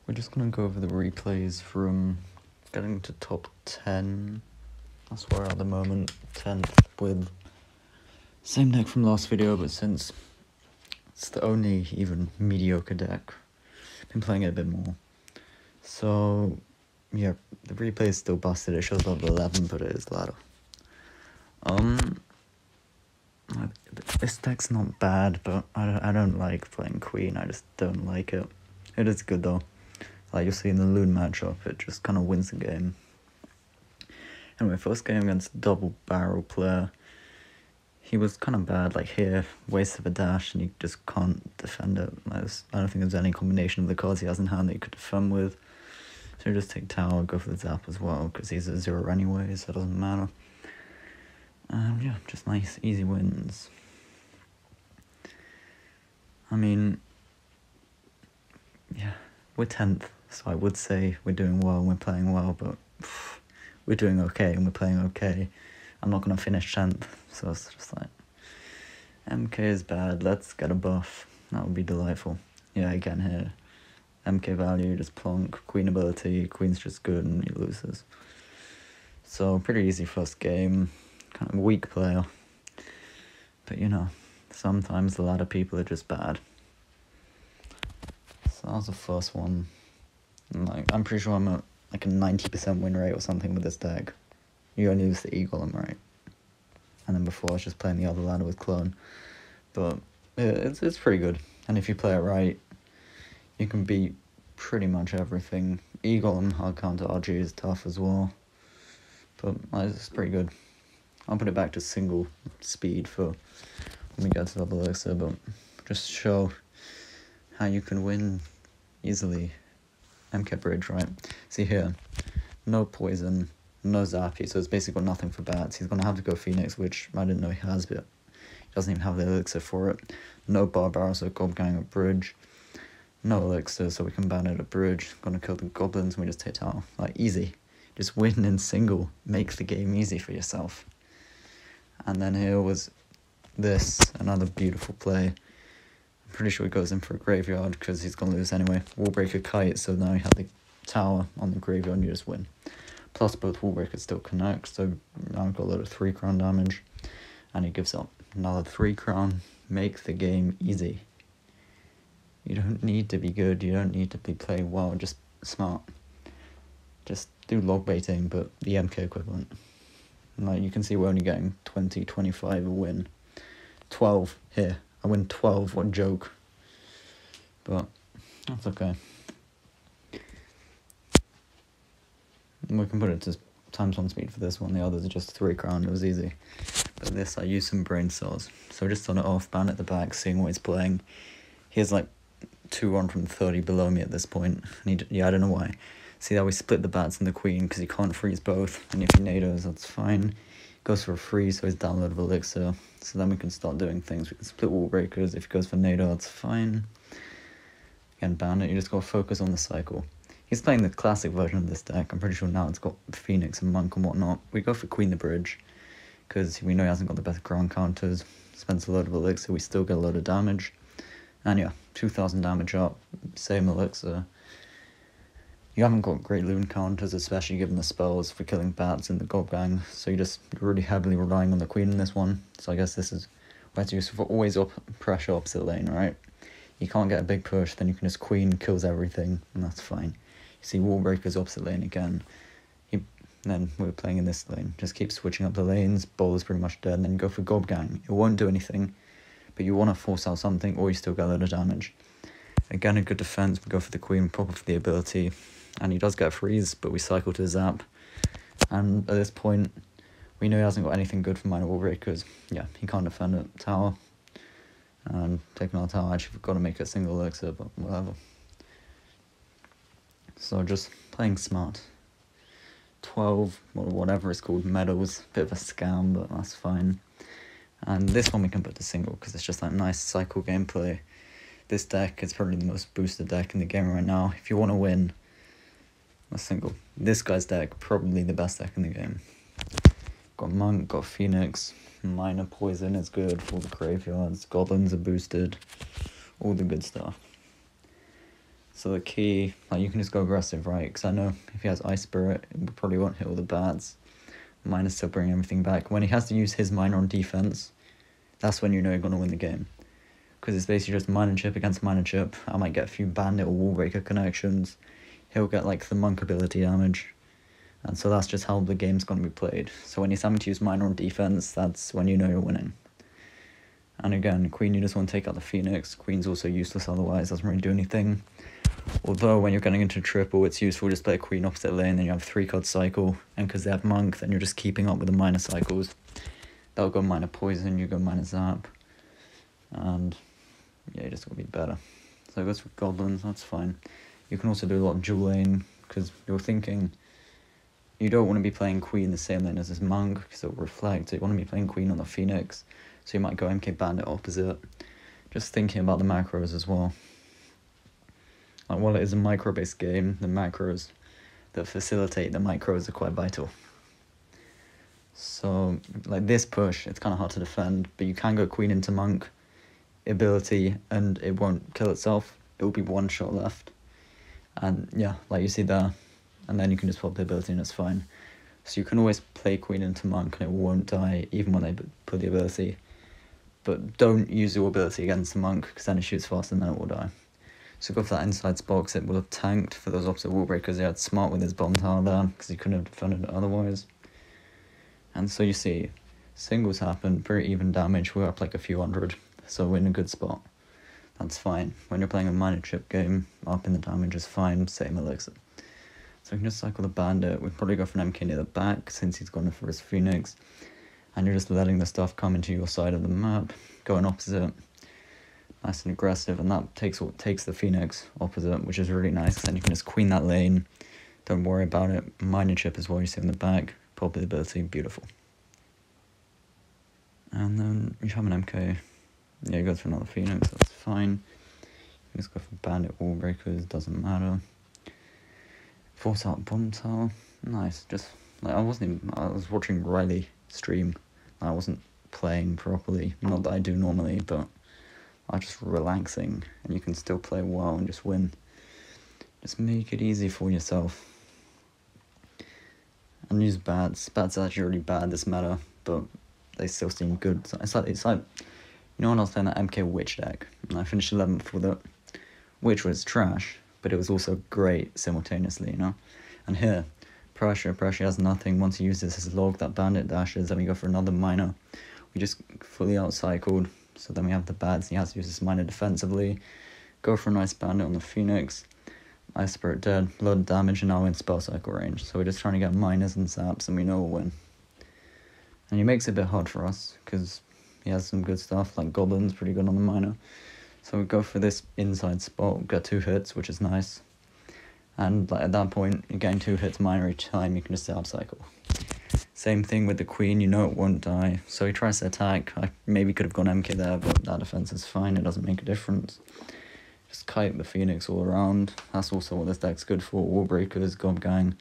We're just gonna go over the replays from getting to top 10. That's where at the moment, 10th with same deck from last video, but since it's the only even mediocre deck, been playing it a bit more. So yeah, the replay is still busted. It shows level 11, but it is ladder. This deck's not bad, but I don't like playing Queen. I just don't like it. It is good though. Like you'll see in the Loon matchup, it just kind of wins the game. Anyway, first game against double barrel player. He was kind of bad, like here, waste of a dash, and you just can't defend it. I don't think there's any combination of the cards he has in hand that you could defend with. So you just take tower, go for the zap as well, because he's a 0 anyway, so it doesn't matter. Yeah, just nice, easy wins. I mean, yeah, we're 10th, so I would say we're doing well and we're playing well, but we're doing okay and we're playing okay. I'm not going to finish 10th, so it's just like, MK is bad, let's get a buff. That would be delightful. Yeah, again here, MK value, just plonk, Queen ability, Queen's just good and he loses. So, pretty easy first game, kind of weak player. But you know, sometimes a lot of people are just bad. So that was the first one. I'm pretty sure I'm at like a 90% win rate or something with this deck. You only lose the E-Golem, right? And then before I was just playing the other ladder with Clone. But it's pretty good. And if you play it right, you can beat pretty much everything. E-Golem, hard counter RG is tough as well. But it's pretty good. I'll put it back to single speed for when we get to double elixir, but just show how you can win easily. MK Bridge, right? See here, no poison, no zappy, so it's basically got nothing for bats. He's gonna have to go Phoenix, which I didn't know he has, but he doesn't even have the elixir for it. No Barbaro, so Gob Gang at Bridge. No elixir, so we can ban it at Bridge. Gonna kill the goblins, and we just take tower. Like, easy. Just win in single. Make the game easy for yourself. And then here was this, another beautiful play. I'm pretty sure he goes in for a graveyard because he's going to lose anyway. Wallbreaker Kite, so now you have the tower on the graveyard and you just win. Plus both Wallbreakers still connect, so now I've got a lot of 3 crown damage. And he gives up another 3 crown. Make the game easy. You don't need to be good, you don't need to be playing well, just smart. Just do log baiting, but the MK equivalent. Like, you can see we're only getting 20, 25 a win. 12 here. I win 12, what a joke. But that's okay. We can put it to ×1 speed for this one. The others are just 3 crown, it was easy. But this, I used some brain cells. So just on it off, ban at the back, seeing what he's playing. He has like 2 on from 30 below me at this point. And I don't know why. See how we split the bats and the queen because he can't freeze both, and if he nados, that's fine. Goes for a freeze, so he's download of elixir. So then we can start doing things. We can split wall breakers. If he goes for nado, that's fine. Again, ban it. You just gotta focus on the cycle. He's playing the classic version of this deck. I'm pretty sure now it's got Phoenix and Monk and whatnot. We go for Queen the Bridge because we know he hasn't got the best ground counters. Spends a load of elixir. We still get a load of damage. And yeah, 2,000 damage up. Same elixir. You haven't got great loon counters, especially given the spells for killing bats in the Gob Gang, so you're really heavily relying on the queen in this one. So I guess this is where it's useful for always pressure opposite lane, right? You can't get a big push, then you can just queen, kills everything, and that's fine. You see Wallbreaker's opposite lane again. Then we're playing in this lane. Just keep switching up the lanes, bowl is pretty much dead, and then you go for Gob Gang. It won't do anything, but you want to force out something, or you still get a lot of damage. Again, a good defense, we go for the queen, probably for the ability. And he does get a freeze, but we cycle to zap. And at this point, we know he hasn't got anything good for minor wall breakers. Yeah, he can't defend it. Tower. And taking our tower, actually, we've got to make it single elixir, but whatever. So just playing smart. 12, or whatever it's called, medals. Bit of a scam, but that's fine. And this one we can put to single, because it's just like nice cycle gameplay. This deck is probably the most boosted deck in the game right now. If you want to win, a single. This guy's deck, probably the best deck in the game. Got Monk, got Phoenix, minor poison is good for the graveyards, goblins are boosted, all the good stuff. So the key, like, you can just go aggressive, right? Because I know if he has Ice Spirit, it probably won't hit all the bats. Miner's still bringing everything back. When he has to use his Miner on defense, that's when you know you're going to win the game. Because it's basically just Miner chip against Miner chip. I might get a few Bandit or Wall Breaker connections. He'll get like the Monk ability damage. And so that's just how the game's going to be played. So when he's having to use Miner on defense, that's when you know you're winning. And again, Queen, you just want to take out the Phoenix. Queen's also useless otherwise, doesn't really do anything. Although when you're getting into triple, it's useful just play a Queen opposite lane, then you have 3-card cycle. And because they have Monk, then you're just keeping up with the Miner cycles. They'll go Miner Poison, you go Miner Zap. And yeah, you just got to be better. So it goes with Goblins, that's fine. You can also do a lot of dual lane, because you're thinking you don't want to be playing Queen the same lane as this Monk, because it'll reflect. So you want to be playing Queen on the Phoenix, so you might go MK Bandit opposite. Just thinking about the macros as well. Like, while it is a micro-based game, the macros that facilitate the micros are quite vital. So, like this push, it's kind of hard to defend, but you can go Queen into Monk ability, and it won't kill itself. It will be one shot left. And yeah, like you see there, and then you can just pop the ability and it's fine. So you can always play Queen into Monk and it won't die even when they put the ability. But don't use your ability against the Monk, because then it shoots faster and then it will die. So go for that inside spot, because it would have tanked for those opposite wall breakers. He had Smart with his bomb tower there, because he couldn't have defended it otherwise. And so you see, singles happen, very even damage, we're up like a few hundred, so we're in a good spot. That's fine. When you're playing a Miner chip game, up in the damage is fine, same elixir. So we can just cycle the Bandit. We'd probably go for an MK near the back, since he's gone for his Phoenix. And you're just letting the stuff come into your side of the map, going opposite. Nice and aggressive, and that takes the Phoenix opposite, which is really nice. Then you can just queen that lane, don't worry about it. Miner chip as well, you see in the back, pop the ability, beautiful. And then you have an MK, yeah, he goes for another Phoenix, that's fine. You just go for Bandit Wall Breakers, doesn't matter. Force out Bomb Tower, nice. Just like I was watching Riley stream, I wasn't playing properly, not that I do normally, but are just relaxing, and you can still play well and just win. Just make it easy for yourself. And use bats. Bats are actually really bad this meta, but they still seem good. So it's like you know when I was playing that MK Witch deck, and I finished 11th with it, which was trash, but it was also great simultaneously, you know. And here, pressure has nothing. Once he uses his log, that Bandit dashes, then we go for another Miner. We just fully outcycled. So then we have the bats, he has to use his Miner defensively. Go for a nice Bandit on the Phoenix. Ice Spirit dead, load of damage, and now we're in spell cycle range. So we're just trying to get miners and zaps, and we know we'll win. And he makes it a bit hard for us, because he has some good stuff, like Goblin's pretty good on the Miner. So we go for this inside spot, get 2 hits, which is nice. And like at that point, you're getting 2 hits Miner each time, you can just outcycle. Same thing with the Queen, you know it won't die. So he tries to attack. I maybe could have gone MK there, but that defense is fine, it doesn't make a difference. Just kite the Phoenix all around. That's also what this deck's good for. Wall Breakers, Gob Gang,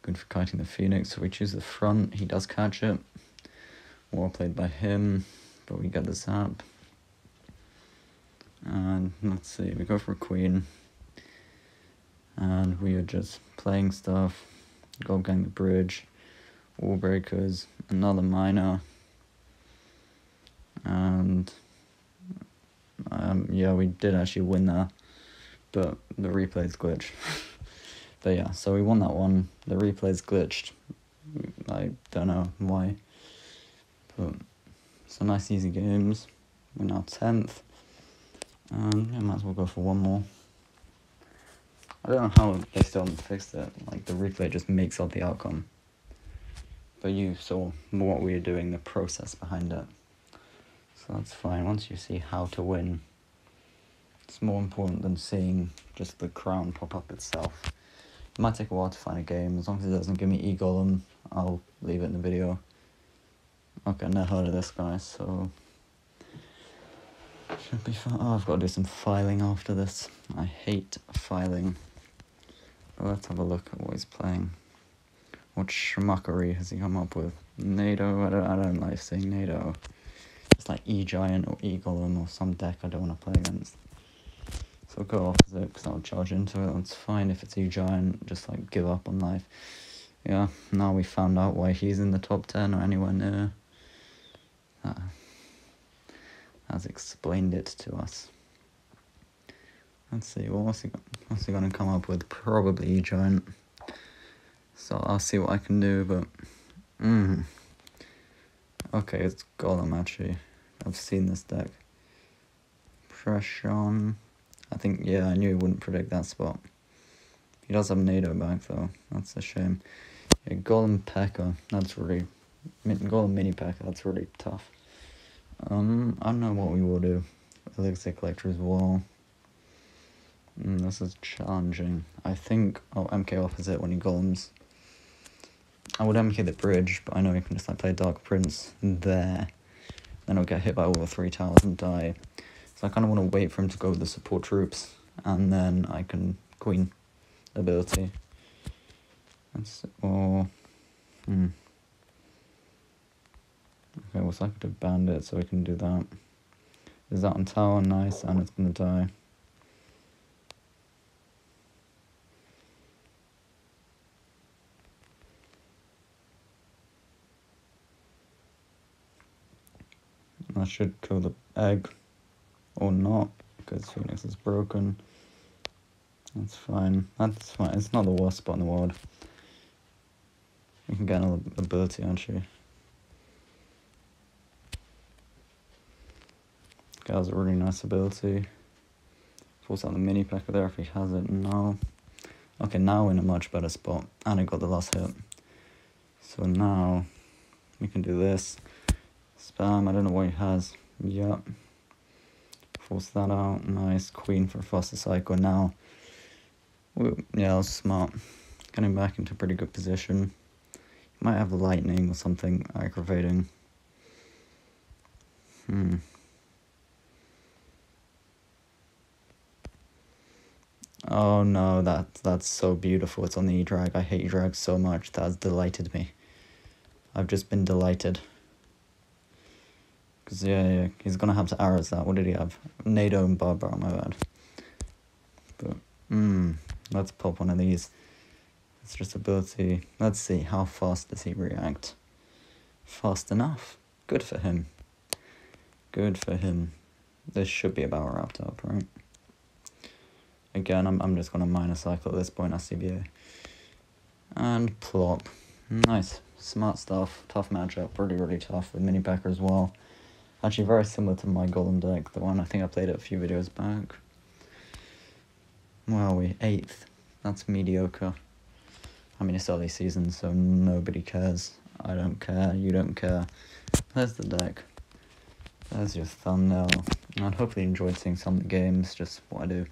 good for kiting the Phoenix. So we choose the front, he does catch it. Well played by him, but we get the zap. And let's see, we go for a Queen. And we are just playing stuff. Gob Gang the bridge. Wall Breakers, another Miner, and yeah, we did actually win that, but the replay's glitched. But yeah, so we won that one. The replay's glitched. I don't know why, but some nice easy games. We're now 10th, and yeah, might as well go for one more. I don't know how they still haven't fixed it. Like, the replay just makes up the outcome. But you saw what we were doing, the process behind it. So that's fine. Once you see how to win, it's more important than seeing just the crown pop up itself. It might take a while to find a game. As long as it doesn't give me E-Golem, I'll leave it in the video. Okay, I've never heard of this guy, so should be fine. Oh, I've got to do some filing after this. I hate filing. But let's have a look at what he's playing. What schmuckery has he come up with? NATO, I don't like saying NATO. It's like E-Giant or E-Golem or some deck I don't want to play against. So go opposite, because I'll charge into it. It's fine if it's E-Giant, just like give up on life. Yeah, now we found out why he's in the top 10 or anywhere near. Has explained it to us. Let's see, what's he gonna come up with? Probably E-Giant. So I'll see what I can do, but... Okay, it's Golem actually. I've seen this deck. Pressure on. I think, yeah, I knew he wouldn't predict that spot. He does have NATO back though, that's a shame. Yeah, Golem P.E.K.K.A, that's really... Golem Mini P.E.K.K.A, that's really tough. I don't know what we will do. Elixir Collector as well. This is challenging. I think I'll MK opposite when he golems. I would MK the bridge, but I know he can just like play Dark Prince there. Then I'll get hit by all the 3 towers and die. So I kind of want to wait for him to go with the support troops, and then I can Queen ability. That's or okay, well, so I could have Bandit, so we can do that. Is that on tower? Nice, and it's gonna die. I should kill the egg, or not, because Phoenix is broken. That's fine. That's fine. It's not the worst spot in the world. You can get another ability, aren't you? That was a really nice ability. Force out the mini P.E.K.K.A there if he has it. No. Okay, now we're in a much better spot. And I got the last hit. So now we can do this. Spam, I don't know what he has. Yep. Force that out. Nice. Queen for faster cycle. Now, yeah, that was smart. Getting back into a pretty good position. Might have lightning or something aggravating. Oh no, that's so beautiful. It's on the E-Drag. I hate E-Drag so much. That has delighted me. I've just been delighted. Because, yeah, he's going to have to arrows that. What did he have? NATO and Barbara, my bad. But, let's pop one of these. It's just ability. Let's see, how fast does he react? Fast enough. Good for him. Good for him. This should be about wrapped up, right? Again, I'm just going to minor cycle at this point, SCBA. And plop. Nice. Smart stuff. Tough matchup. Really, really tough with Mini P.E.K.K.A as well. Actually, very similar to my Golem deck. The one I think I played it a few videos back. Where are we? 8th. That's mediocre. I mean, it's early season, so nobody cares. I don't care. You don't care. There's the deck. There's your thumbnail. And hopefully you enjoyed seeing some of the games, just what I do.